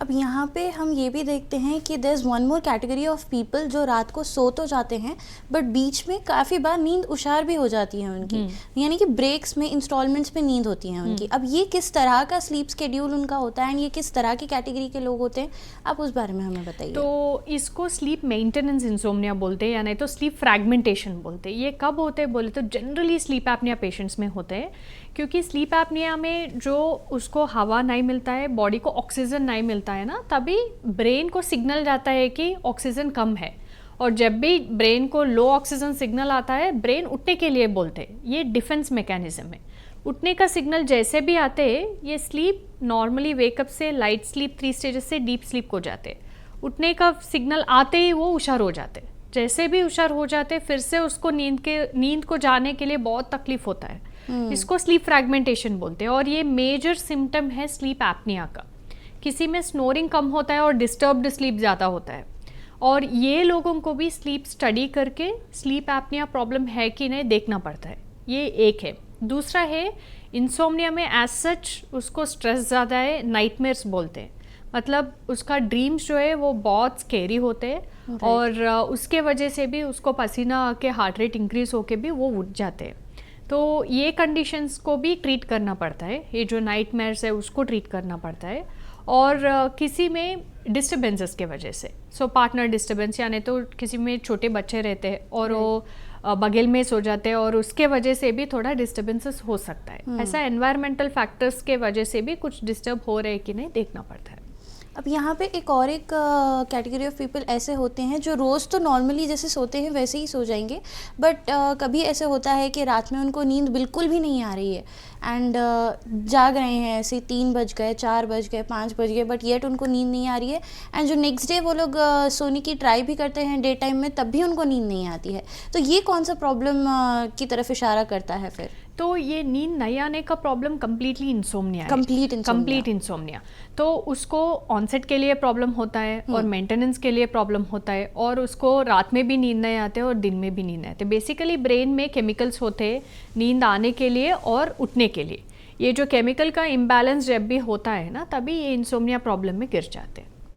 अब यहाँ पे हम ये भी देखते हैं कि there is one more category of people जो रात को सो तो जाते हैं बट बीच में काफ़ी बार नींद उशार भी हो जाती है उनकी, यानी कि ब्रेक्स में, इंस्टॉलमेंट्स में नींद होती है उनकी। अब ये किस तरह का स्लीप स्केड्यूल उनका होता है एंड ये किस तरह की कैटेगरी के लोग होते हैं, आप उस बारे में हमें बताइए। तो इसको स्लीप मेंटेनेंस इंसोम्निया बोलते हैं या नहीं तो स्लीप फ्रैगमेंटेशन बोलते हैं। ये कब होते हैं बोले तो जनरली स्लीप एपनिया पेशेंट्स में होते हैं, क्योंकि स्लीप एपनिया में जो उसको हवा नहीं मिलता है, बॉडी को ऑक्सीजन नहीं मिलता है ना, तभी ब्रेन को सिग्नल जाता है कि ऑक्सीजन कम है, और जब भी ब्रेन को लो ऑक्सीजन सिग्नल आता है ब्रेन उठने के लिए बोलते हैं। ये डिफेंस मैकेनिज्म है। उठने का सिग्नल जैसे भी आते हैं, ये स्लीप नॉर्मली वेकअप से लाइट स्लीप 3 स्टेजेस से डीप स्लीप को जाते हैं। उठने का सिग्नल आते ही वो हुशार हो जाते, जैसे भी हुशार हो जाते फिर से उसको नींद को जाने के लिए बहुत तकलीफ होता है। इसको स्लीप फ्रैगमेंटेशन बोलते हैं, और ये मेजर सिम्टम है स्लीप एपनिया का। किसी में स्नोरिंग कम होता है और डिस्टर्ब्ड स्लीप ज़्यादा होता है, और ये लोगों को भी स्लीप स्टडी करके स्लीप एपनिया प्रॉब्लम है कि नहीं देखना पड़ता है। ये एक है। दूसरा है इंसोम्निया में एज सच उसको स्ट्रेस ज़्यादा है, नाइटमेयर्स बोलते हैं, मतलब उसका ड्रीम्स जो है वो बहुत स्केरी होते हैं, और उसके वजह से भी उसको पसीना आके हार्ट रेट इंक्रीज होके भी वो उठ जाते हैं। तो ये कंडीशंस को भी ट्रीट करना पड़ता है, ये जो नाइटमेयर्स है उसको ट्रीट करना पड़ता है। और किसी में डिस्टर्बेंसेस के वजह से, सो पार्टनर डिस्टर्बेंस, यानी तो किसी में छोटे बच्चे रहते हैं और वो बगल में सो जाते हैं और उसके वजह से भी थोड़ा डिस्टर्बेंसेस हो सकता है। ऐसा एनवायरमेंटल फैक्टर्स के वजह से भी कुछ डिस्टर्ब हो रहे हैं कि नहीं देखना पड़ता है। अब यहाँ पे एक कैटेगरी ऑफ पीपल ऐसे होते हैं जो रोज़ तो नॉर्मली जैसे सोते हैं वैसे ही सो जाएंगे, बट कभी ऐसे होता है कि रात में उनको नींद बिल्कुल भी नहीं आ रही है एंड जाग रहे हैं, ऐसे 3 बज गए, 4 बज गए, 5 बज गए, बट येट उनको नींद नहीं आ रही है। एंड जो नेक्स्ट डे वो लोग सोने की ट्राई भी करते हैं डे टाइम में, तब भी उनको नींद नहीं आती है। तो ये कौन सा प्रॉब्लम की तरफ इशारा करता है फिर? तो ये नींद नहीं आने का प्रॉब्लम कम्प्लीटली इंसोम्निया है, कंप्लीट इंसोम्निया। तो उसको ऑनसेट के लिए प्रॉब्लम होता है और मेंटेनेंस के लिए प्रॉब्लम होता है, और उसको रात में भी नींद नहीं आते और दिन में भी नींद नहीं आते। बेसिकली ब्रेन में केमिकल्स होते हैं नींद आने के लिए और उठने के लिए। ये जो केमिकल का इम्बैलेंस जब भी होता है ना, तभी ये इंसोम्निया प्रॉब्लम में गिर जाते हैं।